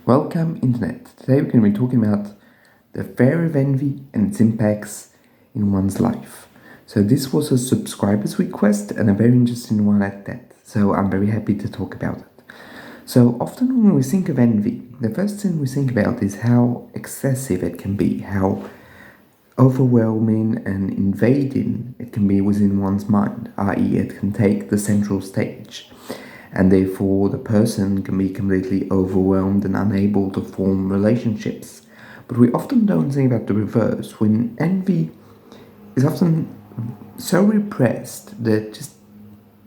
Welcome, Internet. Today we're going to be talking about the fear of envy and its impacts in one's life. So, this was a subscriber's request and a very interesting one at that. So, I'm very happy to talk about it. So, often when we think of envy, the first thing we think about is how excessive it can be, how overwhelming and invading it can be within one's mind, i.e., it can take the central stage, and therefore the person can be completely overwhelmed and unable to form relationships. But we often don't think about the reverse, when envy is often so repressed that it just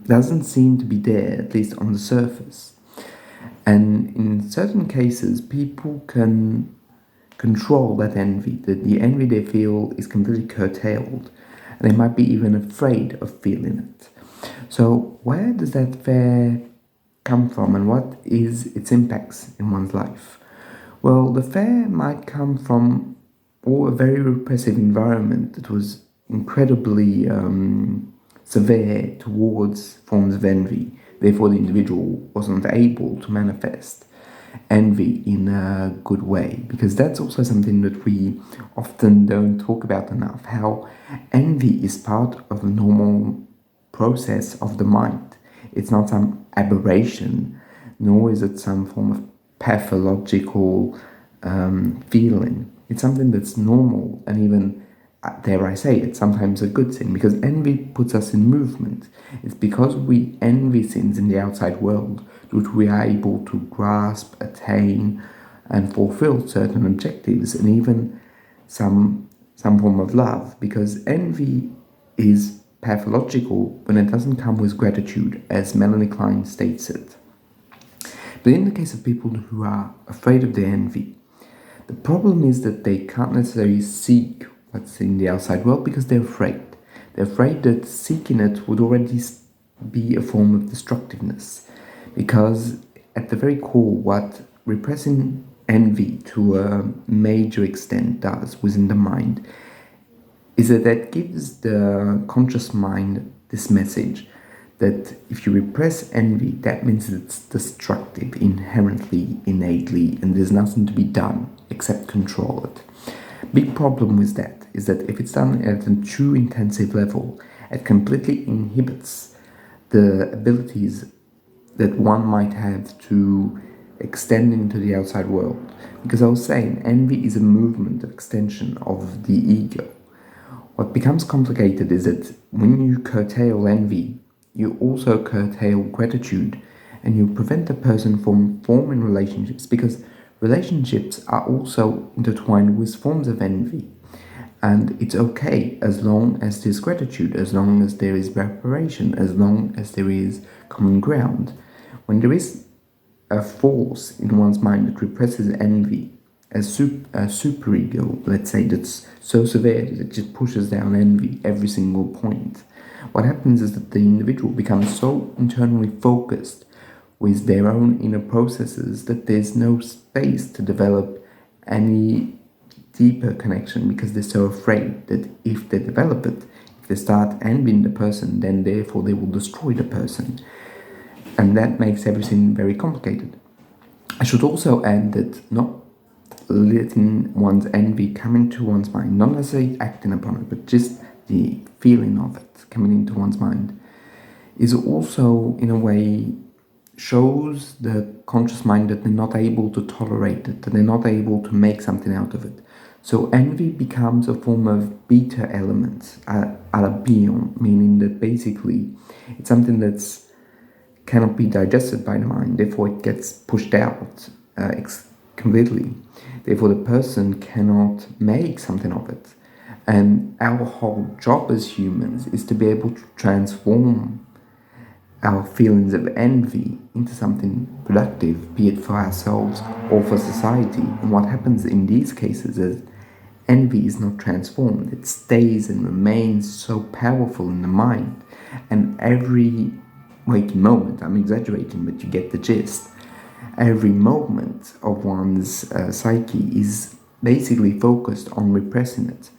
doesn't seem to be there, at least on the surface. And in certain cases, people can control that envy, that the envy they feel is completely curtailed, and they might be even afraid of feeling it. So, where does that fear come from, and what is its impacts in one's life? Well, the fear might come from a very repressive environment that was incredibly severe towards forms of envy. Therefore, the individual wasn't able to manifest envy in a good way, because that's also something that we often don't talk about enough, how envy is part of a normal process of the mind. It's not some aberration, nor is it some form of pathological feeling. It's something that's normal, and even, dare I say, it's sometimes a good thing, because envy puts us in movement. It's because we envy things in the outside world that we are able to grasp, attain, and fulfill certain objectives, and even some form of love, because envy is pathological when it doesn't come with gratitude, as Melanie Klein states it. But in the case of people who are afraid of their envy, the problem is that they can't necessarily seek what's in the outside world because they're afraid. They're afraid that seeking it would already be a form of destructiveness. Because at the very core, what repressing envy to a major extent does within the mind is that it gives the conscious mind this message that if you repress envy, that means it's destructive inherently, innately, and there's nothing to be done except control it. Big problem with that is that if it's done at a too intensive level, it completely inhibits the abilities that one might have to extend into the outside world. Because I was saying, envy is a movement of extension of the ego. What becomes complicated is that when you curtail envy, you also curtail gratitude, and you prevent a person from forming relationships, because relationships are also intertwined with forms of envy. And it's okay as long as there's gratitude, as long as there is reparation, as long as there is common ground. When there is a force in one's mind that represses envy, a superego, let's say, that's so severe that it just pushes down envy every single point, what happens is that the individual becomes so internally focused with their own inner processes that there's no space to develop any deeper connection, because they're so afraid that if they develop it, if they start envying the person, then therefore they will destroy the person. And that makes everything very complicated. I should also add that not letting one's envy come into one's mind, not necessarily acting upon it, but just the feeling of it coming into one's mind, is also, in a way, shows the conscious mind that they're not able to tolerate it, that they're not able to make something out of it. So envy becomes a form of beta element, alabion, meaning that basically it's something that's cannot be digested by the mind, therefore it gets pushed out completely. Therefore the person cannot make something of it. And our whole job as humans is to be able to transform our feelings of envy into something productive, be it for ourselves or for society. And what happens in these cases is envy is not transformed. It stays and remains so powerful in the mind. And every waking moment, I'm exaggerating, but you get the gist. Every moment of one's psyche is basically focused on repressing it.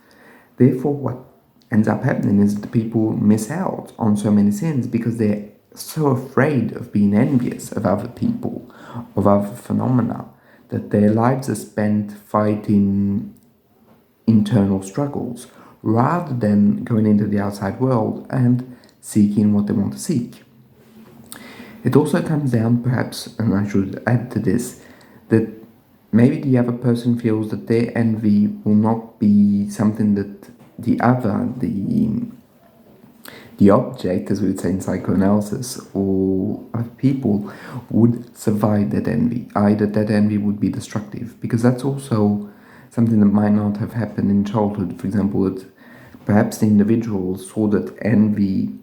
Therefore, what ends up happening is that people miss out on so many things because they're so afraid of being envious of other people, of other phenomena, that their lives are spent fighting internal struggles rather than going into the outside world and seeking what they want to seek. It also comes down, perhaps, and I should add to this, that maybe the other person feels that their envy will not be something that the other, the object, as we would say in psychoanalysis, or other people would survive that envy, either that envy would be destructive, because that's also something that might not have happened in childhood. For example, that perhaps the individual saw that envy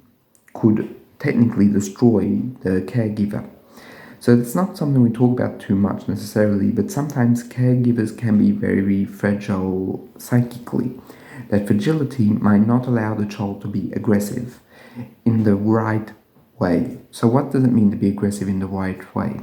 could technically destroy the caregiver. So it's not something we talk about too much necessarily, but sometimes caregivers can be very fragile psychically. That fragility might not allow the child to be aggressive in the right way. So what does it mean to be aggressive in the right way?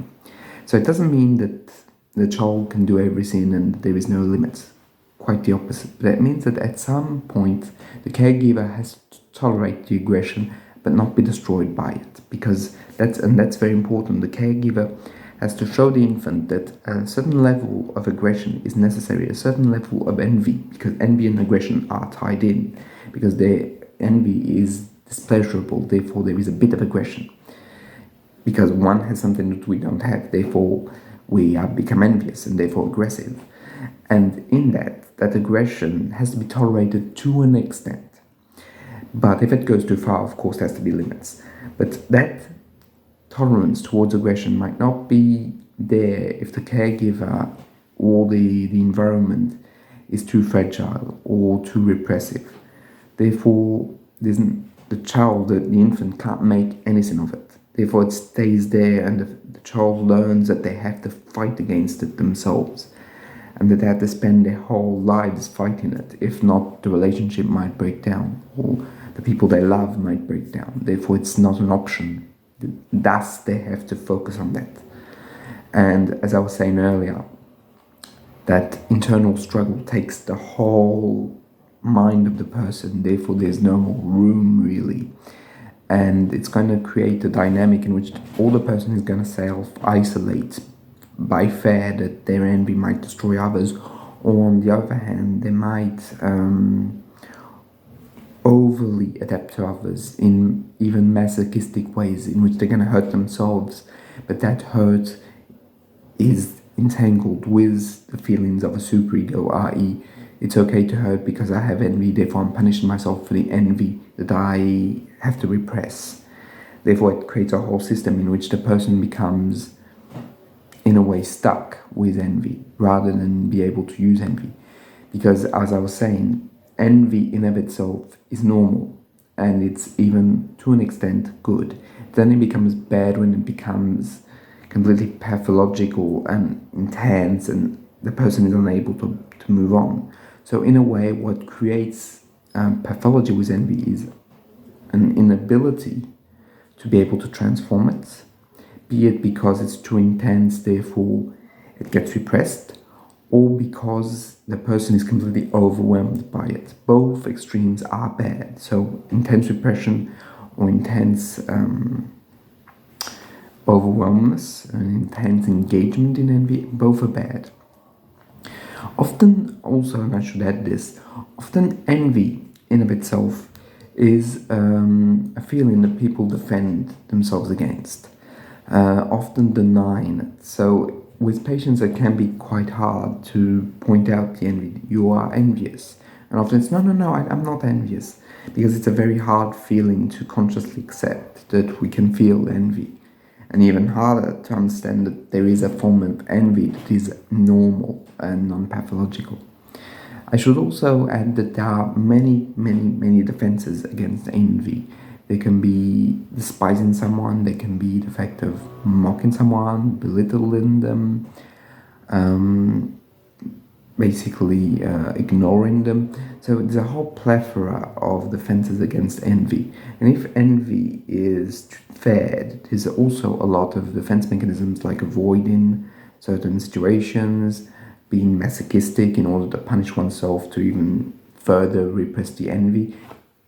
So it doesn't mean that the child can do everything and there is no limits. Quite the opposite. But it means that at some point the caregiver has to tolerate the aggression but not be destroyed by it, because that's very important. The caregiver has to show the infant that a certain level of aggression is necessary, a certain level of envy, because envy and aggression are tied in, because their envy is displeasurable, therefore there is a bit of aggression, because one has something that we don't have, therefore we have become envious and therefore aggressive. And in that aggression has to be tolerated to an extent. But if it goes too far, of course, there has to be limits. But that tolerance towards aggression might not be there if the caregiver or the environment is too fragile or too repressive. Therefore, the child, the infant, can't make anything of it. Therefore, it stays there, and the child learns that they have to fight against it themselves, and that they have to spend their whole lives fighting it. If not, the relationship might break down, or the people they love might break down. Therefore, it's not an option. Thus, they have to focus on that. And as I was saying earlier, that internal struggle takes the whole mind of the person. Therefore, there's no more room, really. And it's going to create a dynamic in which all the person is going to self-isolate by fear that their envy might destroy others, or on the other hand, they might overly adapt to others in even masochistic ways in which they're going to hurt themselves, but that hurt is entangled with the feelings of a superego, i.e. it's okay to hurt because I have envy, therefore I'm punishing myself for the envy that I have to repress. Therefore it creates a whole system in which the person becomes in a way stuck with envy rather than be able to use envy. Because as I was saying, envy in of itself is normal, and it's even to an extent good. Then it becomes bad when it becomes completely pathological and intense and the person is unable to move on. So in a way, what creates pathology with envy is an inability to be able to transform it, be it because it's too intense, therefore it gets repressed, or because the person is completely overwhelmed by it. Both extremes are bad. So intense repression or intense overwhelmness and intense engagement in envy, both are bad. Often also, and I should add this, often envy in of itself is a feeling that people defend themselves against, often denying it. So with patients, it can be quite hard to point out the envy. You are envious. And often it's, no, I'm not envious. Because it's a very hard feeling to consciously accept that we can feel envy. And even harder to understand that there is a form of envy that is normal and non-pathological. I should also add that there are many defenses against envy. They can be despising someone, they can be the fact of mocking someone, belittling them, basically ignoring them. So there's a whole plethora of defenses against envy. And if envy is fed, there's also a lot of defense mechanisms like avoiding certain situations, being masochistic in order to punish oneself to even further repress the envy.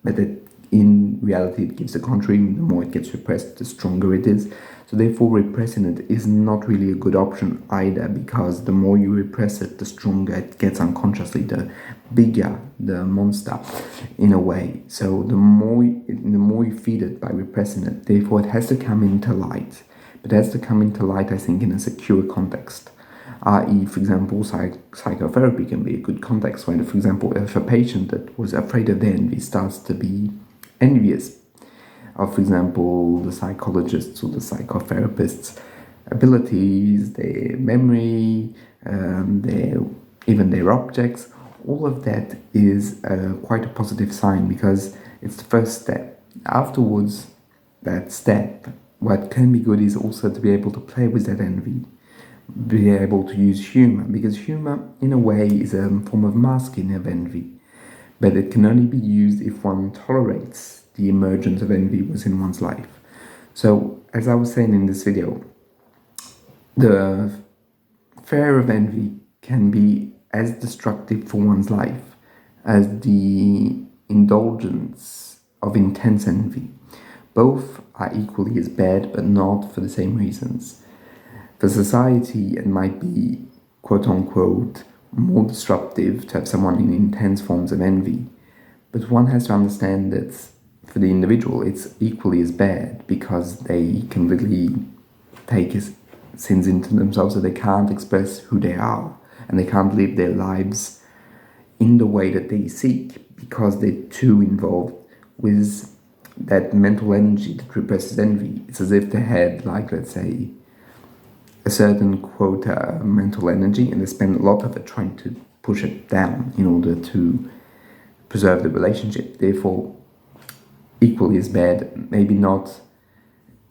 But that in reality it gives the contrary. The more it gets repressed, the stronger it is. So therefore repressing it is not really a good option either, because the more you repress it, the stronger it gets unconsciously, the bigger the monster in a way. So the more you feed it by repressing it, therefore it has to come into light. But it has to come into light, I think, in a secure context. I.e., for example, psychotherapy can be a good context when, for example, if a patient that was afraid of their envy starts to be envious of, for example, the psychologists or the psychotherapists' abilities, their memory, even their objects, all of that is quite a positive sign, because it's the first step. Afterwards, that step, what can be good is also to be able to play with that envy, be able to use humor, because humor, in a way, is a form of masking of envy, but it can only be used if one tolerates the emergence of envy within one's life. So, as I was saying in this video, the fear of envy can be as destructive for one's life as the indulgence of intense envy. Both are equally as bad, but not for the same reasons. For society, it might be, quote-unquote, more disruptive to have someone in intense forms of envy, but one has to understand that for the individual, it's equally as bad, because they completely take his sins into themselves, so they can't express who they are, and they can't live their lives in the way that they seek, because they're too involved with that mental energy that represses envy. It's as if they had, like, let's say, a certain quota of mental energy, and they spend a lot of it trying to push it down in order to preserve the relationship. Therefore, equally as bad, maybe not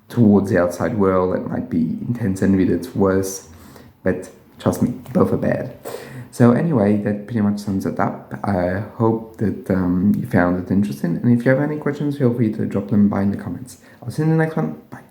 towards the outside world. It might be intense envy that's worse, but trust me, both are bad. So anyway, that pretty much sums it up. I hope that you found it interesting, and if you have any questions, feel free to drop them by in the comments. I'll see you in the next one. Bye.